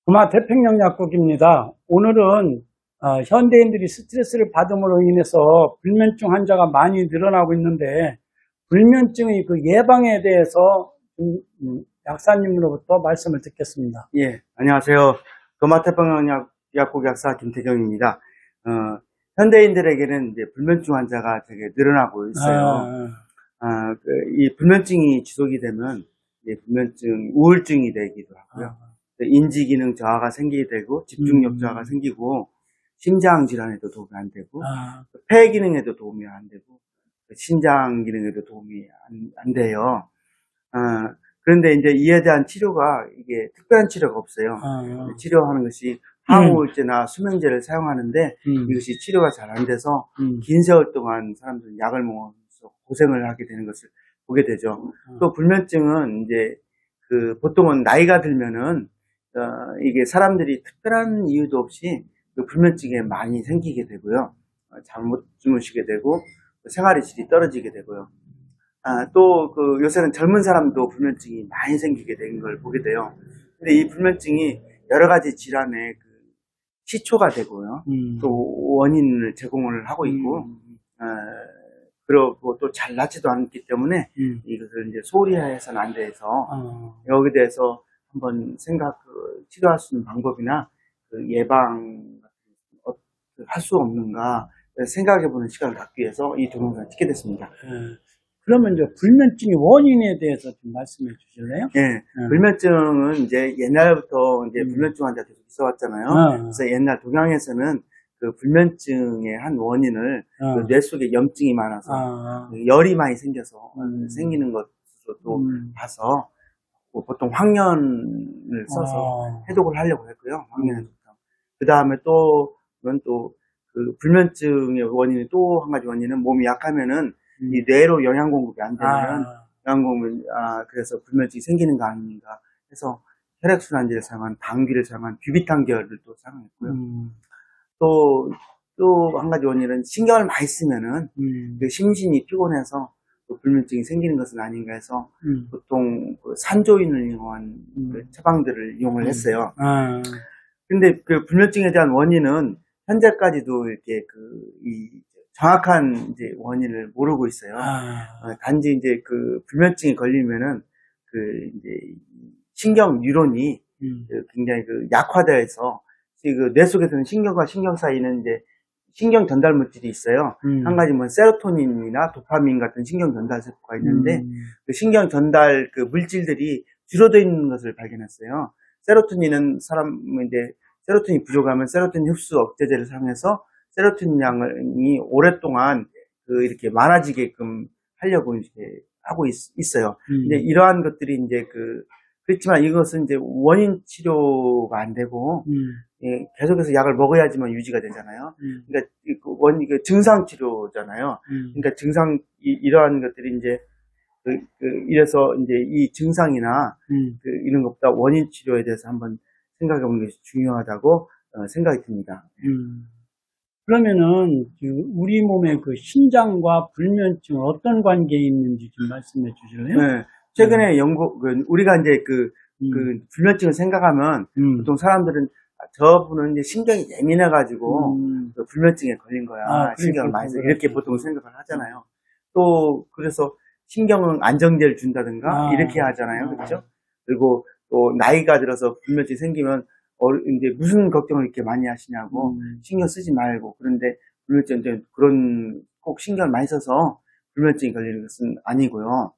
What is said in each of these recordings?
금화 태평양 약국입니다. 오늘은 현대인들이 스트레스를 받음으로 인해서 불면증 환자가 많이 늘어나고 있는데 불면증의 그 예방에 대해서 약사님으로부터 말씀을 듣겠습니다. 예, 안녕하세요. 금화 태평양 약국 약사 김태경입니다. 현대인들에게는 이제 불면증 환자가 되게 늘어나고 있어요. 이 불면증이 지속이 되면 이제 불면증 우울증이 되기도 하고요. 인지 기능 저하가 생기게 되고 집중력 저하가 생기고 심장 질환에도 도움이 안 되고 폐 기능에도 도움이 안 되고 신장 기능에도 도움이 안 돼요. 그런데 이제 이에 대한 치료가 이게 특별한 치료가 없어요. 치료하는 것이 항우울제나 수면제를 사용하는데 이것이 치료가 잘 안 돼서 긴 세월 동안 사람들은 약을 먹으면서 고생을 하게 되는 것을 보게 되죠. 또 불면증은 이제 보통은 나이가 들면은 이게 사람들이 특별한 이유도 없이 불면증에 많이 생기게 되고요. 잠 못 주무시게 되고 생활의 질이 떨어지게 되고요. 또 요새는 젊은 사람도 불면증이 많이 생기게 된 걸 보게 돼요. 근데 이 불면증이 여러 가지 질환의 시초가 되고요. 또 원인을 제공을 하고 있고, 그리고 또 잘 낫지도 않기 때문에 이것을 이제 소홀히 해서는 안 돼서 여기에 대해서 한번 치료할 수 있는 방법이나 예방 할 수 없는가 생각해보는 시간을 갖기 위해서 이 동영상을 찍게 됐습니다. 그러면 이제 불면증의 원인에 대해서 좀 말씀해 주실래요? 네, 불면증은 이제 옛날부터 이제 불면증 환자가 계속 있어왔잖아요. 그래서 옛날 동양에서는 그 불면증의 한 원인을 뇌 속에 염증이 많아서 열이 많이 생겨서 생기는 것으로 또 봐서 보통 황련을 써서 해독을 하려고 했고요. 황련 해독. 그 다음에 그건 불면증의 원인이 또 한 가지 원인은 몸이 약하면은 이 뇌로 영양 공급이 안 되면 그래서 불면증이 생기는 거 아닌가 해서 혈액순환제를 사용한 당귀를 사용한 비비탄계열을 또 사용했고요. 또 한 가지 원인은 신경을 많이 쓰면은 심신이 피곤해서 불면증이 생기는 것은 아닌가 해서 보통 산조인을 이용한 처방들을 이용을 했어요. 근데 불면증에 대한 원인은 현재까지도 이렇게 이 정확한 이제 원인을 모르고 있어요. 단지 이제 불면증이 걸리면은 이제 신경 뉴런이 굉장히 약화되어서 뇌 속에서는 신경과 신경 사이는 이제 신경 전달 물질이 있어요. 한 가지 세로토닌이나 도파민 같은 신경 전달 세포가 있는데 그 신경 전달 물질들이 줄어들어 있는 것을 발견했어요. 세로토닌은 세로토닌이 부족하면 세로토닌 흡수 억제제를 사용해서 세로토닌 양이 오랫동안 이렇게 많아지게끔 하려고 이렇게 하고 있어요. 근데 이러한 것들이 이제 그렇지만 이것은 이제 원인 치료가 안 되고 계속해서 약을 먹어야지만 유지가 되잖아요. 그러니까 증상 치료잖아요. 그러니까 이러한 것들이 이제 이래서 이제 이 증상이나 이런 것보다 원인 치료에 대해서 한번 생각해 보는 것이 중요하다고 생각이 듭니다. 그러면은 우리 몸의 신장과 불면증 어떤 관계에 있는지 좀 말씀해 주실래요? 네. 최근에 우리가 이제 불면증을 생각하면 보통 사람들은 저분은 이제 신경이 예민해가지고 불면증에 걸린 거야. 신경을 많이 써. 이렇게 보통 생각을 하잖아요. 또 그래서 신경은 안정제를 준다든가 이렇게 하잖아요. 그렇죠? 그리고 또 나이가 들어서 불면증이 생기면 이제 무슨 걱정을 이렇게 많이 하시냐고 신경 쓰지 말고. 그런데 불면증 꼭 신경을 많이 써서 불면증이 걸리는 것은 아니고요.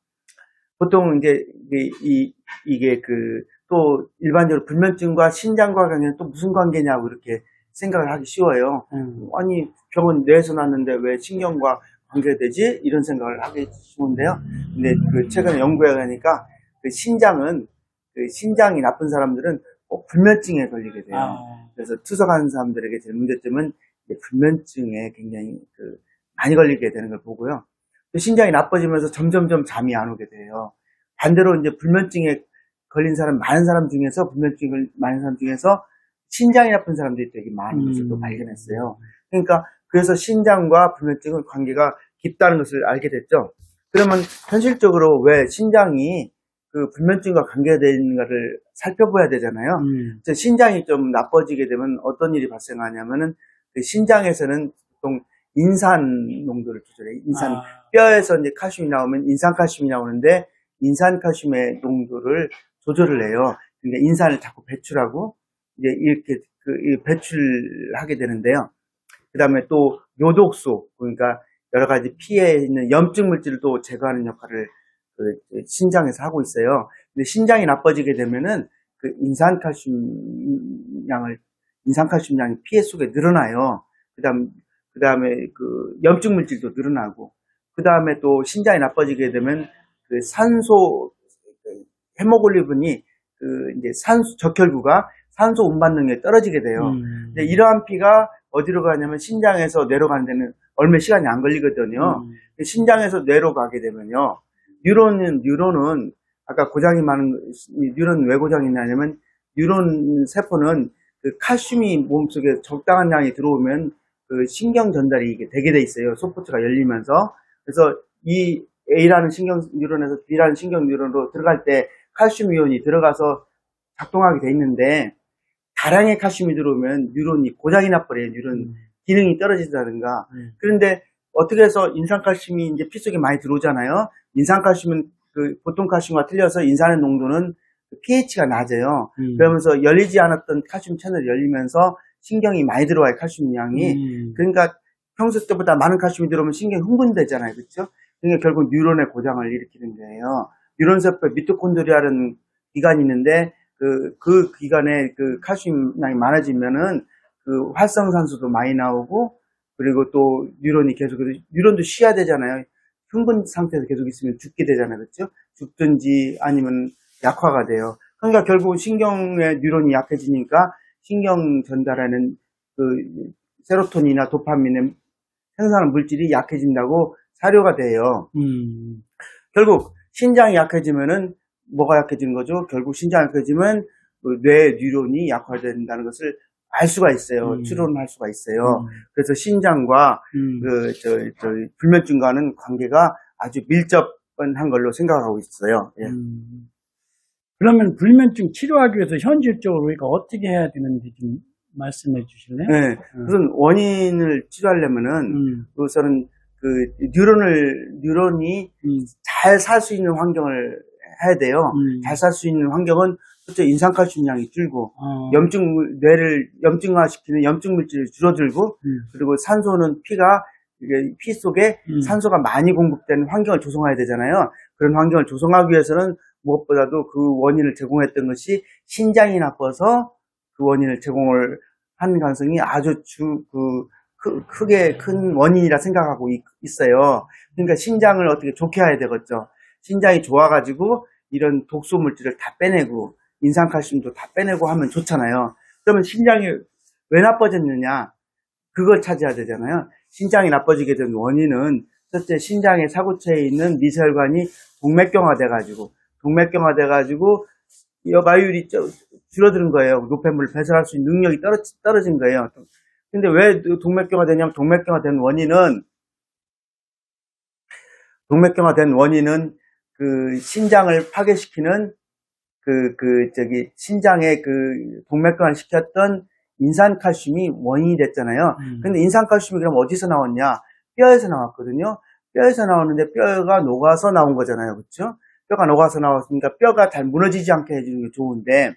보통 이제 이게 또 일반적으로 불면증과 신장과 관계는 또 무슨 관계냐고 이렇게 생각을 하기 쉬워요. 아니 병은 뇌에서 났는데 왜 신경과 관계가 되지? 이런 생각을 하기 쉬운데요. 근데 최근에 연구해 가니까 신장이 나쁜 사람들은 꼭 불면증에 걸리게 돼요. 그래서 투석하는 사람들에게 제일 문제점은 불면증에 굉장히 많이 걸리게 되는 걸 보고요. 또 신장이 나빠지면서 점점점 잠이 안 오게 돼요. 반대로 이제 불면증에 걸린 많은 사람 중에서 신장이 나쁜 사람들이 되게 많은 것을 또 발견했어요. 그러니까 그래서 신장과 불면증은 관계가 깊다는 것을 알게 됐죠. 그러면 현실적으로 왜 신장이 그 불면증과 관계되는가를 살펴봐야 되잖아요. 신장이 좀 나빠지게 되면 어떤 일이 발생하냐면은 그 신장에서는 보통 인산 농도를 조절해요. 뼈에서 이제 칼슘이 나오면 인산칼슘이 나오는데 인산칼슘의 농도를 조절을 해요. 그러니까 인산을 자꾸 배출하고 이제 이렇게 배출하게 되는데요. 그 다음에 또 요독소, 그러니까 여러 가지 피에 있는 염증 물질을 또 제거하는 역할을 신장에서 하고 있어요. 근데 신장이 나빠지게 되면은 그 인산칼슘 양이 피해 속에 늘어나요. 그 다음에 그 염증 물질도 늘어나고, 그 다음에 또 신장이 나빠지게 되면 그 산소, 헤모글로빈이 이제 적혈구가 산소 운반 능력이 떨어지게 돼요. 근데 이러한 피가 어디로 가냐면 신장에서 뇌로 가는 데는 얼마 시간이 안 걸리거든요. 신장에서 뇌로 가게 되면요. 뉴런은 아까 고장이 많은, 뉴런 왜 고장이 나냐면 뉴런 세포는 그 칼슘이 몸속에 적당한 양이 들어오면 그 신경 전달이 이게 되게 돼 있어요. 소포트가 열리면서. 그래서 이 A라는 신경 뉴런에서 B라는 신경 뉴런으로 들어갈 때 칼슘 이온이 들어가서 작동하게 돼 있는데 다량의 칼슘이 들어오면 뉴런이 고장이 나버려요. 뉴런 기능이 떨어진다든가. 그런데 어떻게 해서 인산칼슘이 이제 피 속에 많이 들어오잖아요. 인산칼슘은 그 보통 칼슘과 틀려서 인산의 농도는 pH가 낮아요. 그러면서 열리지 않았던 칼슘 채널이 열리면서 신경이 많이 들어와요. 칼슘 양이. 그러니까 평소 때보다 많은 칼슘이 들어오면 신경이 흥분되잖아요. 그렇죠? 그러니까 결국 뉴런의 고장을 일으키는 거예요. 뉴런 세포에 미토콘드리아라는 기관이 있는데 그 기관에 그 칼슘 양이 많아지면은 그 활성산소도 많이 나오고, 그리고 또 뉴런도 쉬어야 되잖아요. 흥분 상태에서 계속 있으면 죽게 되잖아요. 그렇죠? 죽든지 아니면 약화가 돼요. 그러니까 결국 신경의 뉴런이 약해지니까 신경 전달하는 그 세로토닌이나 도파민의 생산하는 물질이 약해진다고 사료가 돼요. 결국 신장이 약해지면은 뭐가 약해지는 거죠? 결국 신장이 약해지면 뇌 뉴런이 약화된다는 것을 알 수가 있어요. 추론할 수가 있어요. 그래서 신장과 불면증과는 관계가 아주 밀접한 걸로 생각하고 있어요. 예. 그러면 불면증 치료하기 위해서 현실적으로 우리가 어떻게 해야 되는지 좀 말씀해 주실래요? 네. 우선 원인을 치료하려면은 우선은 그 뉴런이 잘 살 수 있는 환경을 해야 돼요. 잘 살 수 있는 환경은 첫째 인산칼슘 양이 줄고 뇌를 염증화시키는 염증 물질이 줄어들고 그리고 산소는 피 속에 산소가 많이 공급되는 환경을 조성해야 되잖아요. 그런 환경을 조성하기 위해서는 무엇보다도 그 원인을 제공했던 것이 신장이 나빠서 그 원인을 제공을 한 가능성이 아주 크게 큰 원인이라 생각하고 있어요. 그러니까 신장을 어떻게 좋게 해야 되겠죠. 신장이 좋아가지고 이런 독소 물질을 다 빼내고 인산칼슘도 다 빼내고 하면 좋잖아요. 그러면 신장이 왜 나빠졌느냐? 그걸 찾아야 되잖아요. 신장이 나빠지게 된 원인은 첫째 신장의 사구체에 있는 미세혈관이 동맥경화돼가지고 여가율이 줄어드는 거예요. 노폐물을 배설할 수 있는 능력이 떨어진 거예요. 근데 왜 동맥경화되냐면 동맥경화된 원인은 그 신장을 파괴시키는 신장에 동맥경화를 시켰던 인산칼슘이 원인이 됐잖아요. 근데 인산칼슘이 그럼 어디서 나왔냐? 뼈에서 나왔거든요. 뼈에서 나오는데 뼈가 녹아서 나온 거잖아요. 그렇죠? 뼈가 녹아서 나왔으니까 뼈가 잘 무너지지 않게 해주는 게 좋은데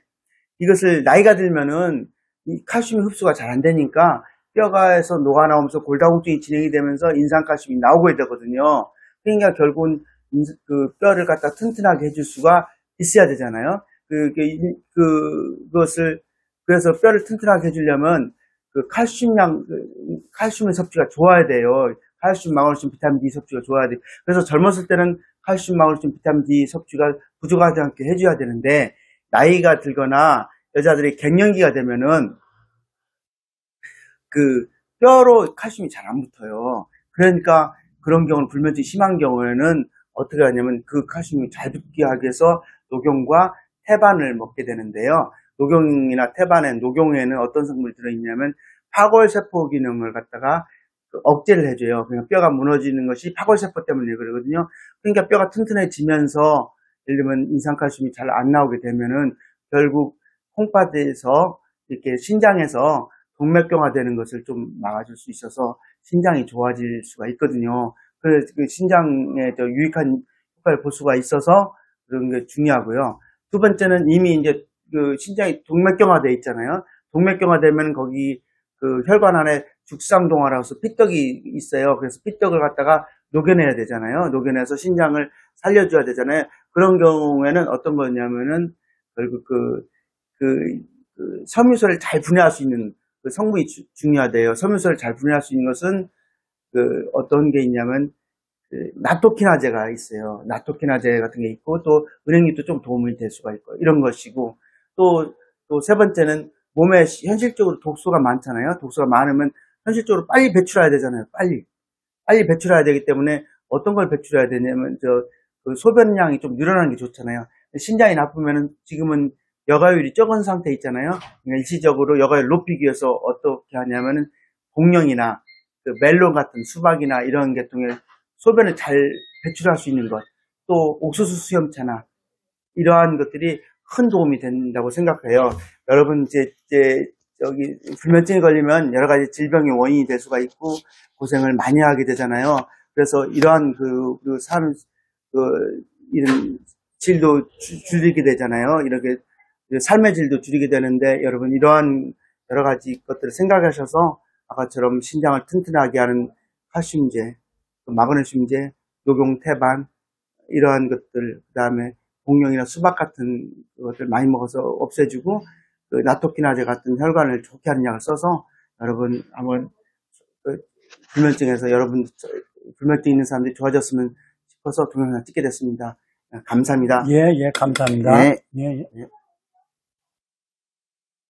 이것을 나이가 들면은 이 칼슘이 흡수가 잘 안 되니까 뼈가에서 녹아 나오면서 골다공증이 진행이 되면서 인산칼슘이 나오게 되거든요. 그러니까 결국은 그 뼈를 갖다 튼튼하게 해줄 수가 있어야 되잖아요. 그래서 뼈를 튼튼하게 해주려면 그 칼슘의 섭취가 좋아야 돼요. 칼슘, 마그네슘, 비타민 D 섭취가 좋아야 돼요. 그래서 젊었을 때는 칼슘, 마그네슘, 비타민 D 섭취가 부족하지 않게 해줘야 되는데 나이가 들거나 여자들이 갱년기가 되면은 그 뼈로 칼슘이 잘 안 붙어요. 그러니까 그런 경우는 불면증이 심한 경우에는 어떻게 하냐면 그 칼슘이 잘 붙게 하기 위해서 녹용과 태반을 먹게 되는데요. 녹용에는 어떤 성분이 들어있냐면 파골세포 기능을 갖다가 억제를 해줘요. 그러니까 뼈가 무너지는 것이 파골세포 때문에 그러거든요. 그러니까 뼈가 튼튼해지면서 예를 들면 인산칼슘이 잘 안 나오게 되면은 결국 콩팥에서 이렇게 신장에서 동맥경화 되는 것을 좀 막아줄 수 있어서 신장이 좋아질 수가 있거든요. 그래서 그 신장에 더 유익한 효과를 볼 수가 있어서 그런 게 중요하고요. 두 번째는 이미 이제 그 신장이 동맥경화돼 있잖아요. 동맥경화되면 거기 그 혈관 안에 죽상동화라서 피떡이 있어요. 그래서 피떡을 갖다가 녹여내야 되잖아요. 녹여내서 신장을 살려줘야 되잖아요. 그런 경우에는 어떤 거냐면은 결국 그 섬유소를 잘 분해할 수 있는 그 성분이 중요하대요. 섬유소를 잘 분해할 수 있는 것은 그 어떤 게 있냐면 그 나토키나제가 있어요. 나토키나제 같은 게 있고 또 은행잎도 좀 도움이 될 수가 있고 이런 것이고 또 세 번째는 몸에 현실적으로 독소가 많잖아요. 독소가 많으면 현실적으로 빨리 배출해야 되잖아요. 빨리 배출해야 되기 때문에 어떤 걸 배출해야 되냐면 그 소변량이 좀 늘어나는 게 좋잖아요. 신장이 나쁘면은 지금은 여가율이 적은 상태 있잖아요. 그러니까 일시적으로 여가율을 높이기 위해서 어떻게 하냐면은 공룡이나 그 멜론 같은 수박이나 이런 계통의 소변을 잘 배출할 수 있는 것, 또 옥수수 수염차나 이러한 것들이 큰 도움이 된다고 생각해요. 여러분 이제 여기 불면증에 걸리면 여러 가지 질병의 원인이 될 수가 있고 고생을 많이 하게 되잖아요. 그래서 이러한 이런 질도 줄이게 되잖아요. 이렇게 삶의 질도 줄이게 되는데 여러분 이러한 여러 가지 것들을 생각하셔서 아까처럼 신장을 튼튼하게 하는 칼슘제, 마그네슘제, 녹용 태반 이러한 것들, 그 다음에 공룡이나 수박 같은 것들 많이 먹어서 없애주고 그 나토키나제 같은 혈관을 좋게 하는 약을 써서 여러분 한번 불면증에서 여러분 불면증 있는 사람들이 좋아졌으면 싶어서 동영상 찍게 됐습니다. 감사합니다. 예, 감사합니다. 네. 예.